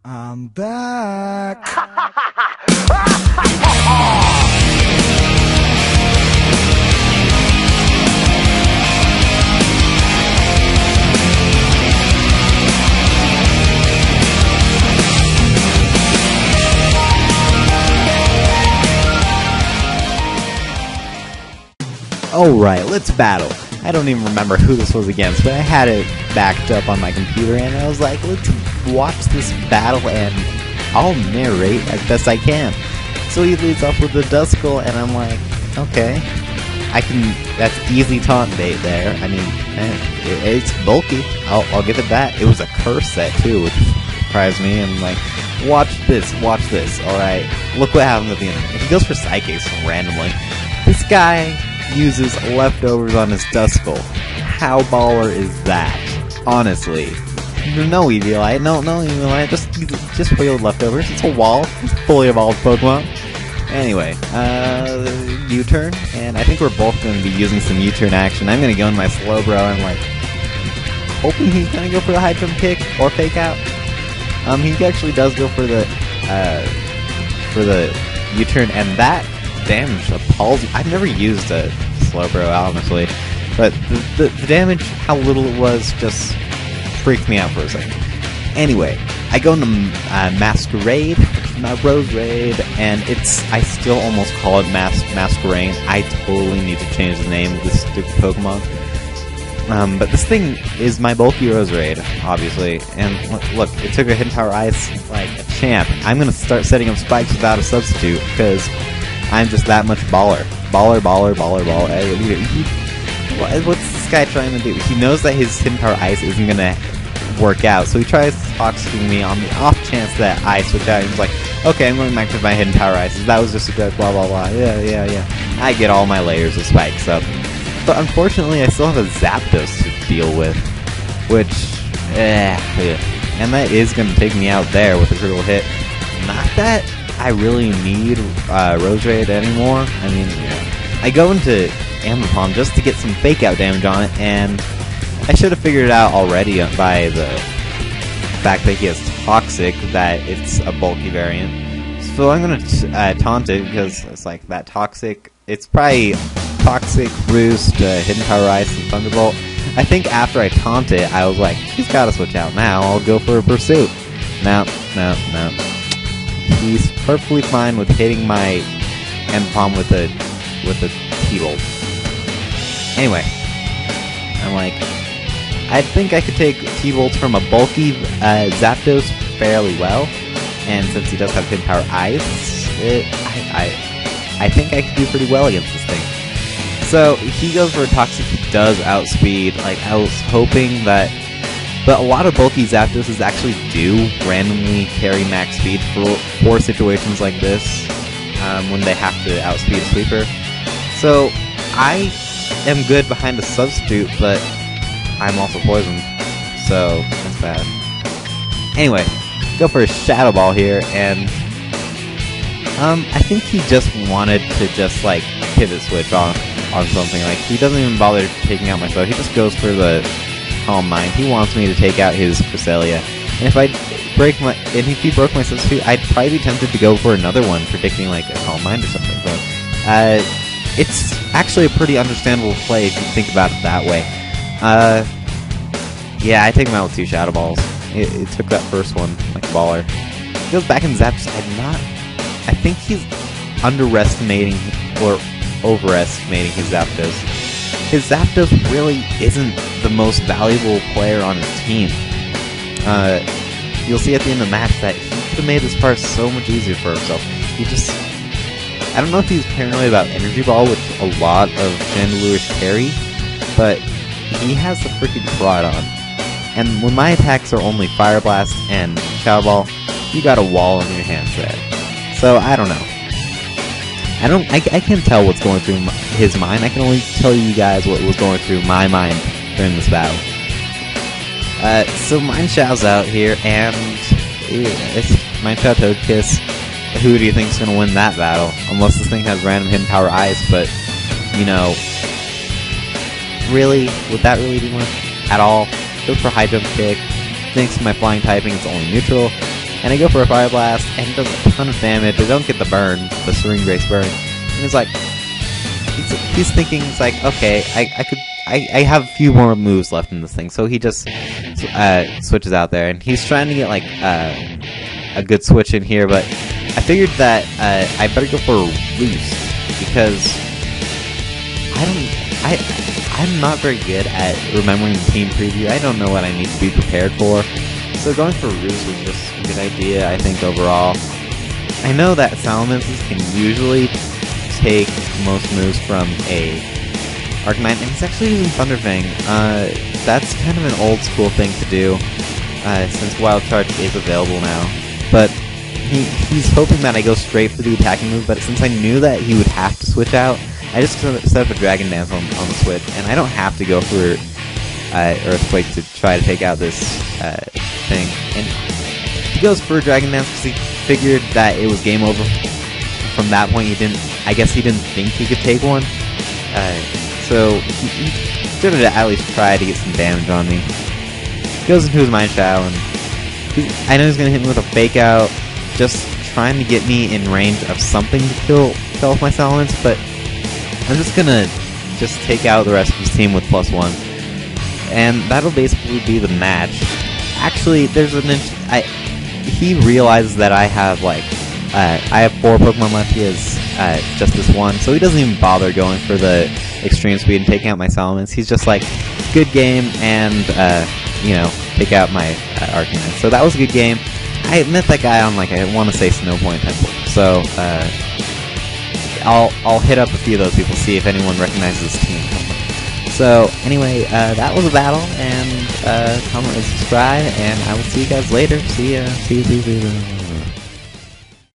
I'm back. Alright, let's battle. I don't even remember who this was against, but I had it backed up on my computer and I was like, let's watch this battle and I'll narrate as best I can. So he leads off with the Duskull and I'm like, okay, that's easy taunt bait there. I mean, it's bulky, I'll give it that. It was a curse set too, which surprised me, and like, watch this, alright. Look what happens at the end. He goes for Psychics randomly. This guy uses leftovers on his Duskull. How baller is that? Honestly. No EVI, no EVI, just real leftovers. It's a wall. It's a fully evolved Pokemon. Anyway, U-turn, and I think we're both going to be using some U-turn action. I'm going to go in my Slowbro and like, hoping he's going to go for the high jump kick or fake out. He actually does go for the U-turn, and that damage appalls you. I've never used a Slowbro, honestly, but the damage, how little it was, just freaked me out for a second. Anyway, I go into Masquerade, my Rose Raid, and I still almost call it Masquerade. I totally need to change the name of this stupid Pokemon. But this thing is my bulky Rose Raid, obviously, and look, it took a Hidden Power Ice like a champ. I'm gonna start setting up spikes without a substitute, because I'm just that much baller. Baller. What's this guy trying to do? He knows that his Hidden Power Ice isn't gonna work out, so he tries toxicking me on the off chance that I switch out. He's like, okay, I'm going back to my Hidden Power Ices. That was just a joke, blah blah blah. Yeah. I get all my layers of spikes up. But unfortunately, I still have a Zapdos to deal with, which, and that is going to take me out there with a critical hit. Not that I really need Rose Raid anymore. I mean, I go into Ambipom just to get some fake out damage on it, and I should have figured it out already by the fact that he has Toxic, that it's a bulky variant. So I'm going to taunt it, because it's like that Toxic, it's probably Toxic, Roost, Hidden Power Ice, and Thunderbolt. I think after I taunt it, I was like, he's got to switch out now, I'll go for a Pursuit. No. He's perfectly fine with hitting my Ambipom with a T-Bolt. Anyway, I'm like, I think I could take T-Bolts from a bulky Zapdos fairly well, and since he does have Hidden Power Ice, I think I could do pretty well against this thing. So he goes for a Toxic. He does outspeed. Like, I was hoping that, but a lot of bulky Zapdoses actually do randomly carry max speed for situations like this, when they have to outspeed a sweeper. So I am good behind a substitute, but I'm also poisoned, so that's bad. Anyway, go for a Shadow Ball here, and I think he just wanted to just like pivot switch on something. Like, he doesn't even bother taking out my foe. He just goes for the Calm Mind. He wants me to take out his Cresselia, and if he broke my substitute, I'd probably be tempted to go for another one, predicting like a Calm Mind or something. So it's actually a pretty understandable play if you think about it that way. Yeah, I take him out with 2 Shadow Balls. It took that first one like a baller. He goes back in Zapdos. I think he's underestimating or overestimating his Zapdos. His Zapdos really isn't the most valuable player on his team. You'll see at the end of the match that he could have made this part so much easier for himself. I don't know if he's paranoid about Energy Ball, which a lot of Chandelures carry, but he has the freaking Groudon. And when my attacks are only Fire Blast and Shadow Ball, you got a wall in your hands there. So, I don't know. I can't tell what's going through his mind. I can only tell you guys what was going through my mind during this battle. So Mine Shao's out here, and it's Mine Shao Togekiss. Who do you think's gonna win that battle? Unless this thing has random Hidden Power Ice, but, you know, really? Would that really do much? At all? Go for High Jump Kick. Thanks to my flying typing, it's only neutral. and I go for a Fire Blast, and it does a ton of damage. I don't get the burn, the Serene Grace burn, and it's like, he's thinking, it's like, okay, I have a few more moves left in this thing, so he just switches out there, and he's trying to get like a good switch in here, but I figured that I better go for a Roost, because I'm not very good at remembering the team preview. I don't know what I need to be prepared for, so going for a Roost was just a good idea, I think, overall. I know that Salamence can usually take most moves from a Arcanine, and he's actually using Thunder Fang. That's kind of an old school thing to do, since Wild Charge is available now. But he's hoping that I go straight for the attacking move, but since I knew that he would have to switch out, I just set up a Dragon Dance on the switch, and I don't have to go for Earthquake to try to take out this thing. And he goes for Dragon Dance because he figured that it was game over. From that point, I guess he didn't think he could take one. So he should have at least tried to get some damage on me. He goes into his Mind Shadow, and I know he's going to hit me with a Fake Out, just trying to get me in range of something to kill off my Salamence, but I'm just going to take out the rest of his team with +1. And that'll basically be the match. Actually, there's he realizes that I have like I have 4 Pokemon left. He has just this one, so he doesn't even bother going for the extreme speed and taking out my Salamence. He's just like, good game, and you know, take out my Arcanine. So that was a good game. I met that guy on, like, I want to say Snow Point Temple. So I'll hit up a few of those people, see if anyone recognizes this team. So anyway, that was a battle, and comment and subscribe, and I will see you guys later. See ya. See you.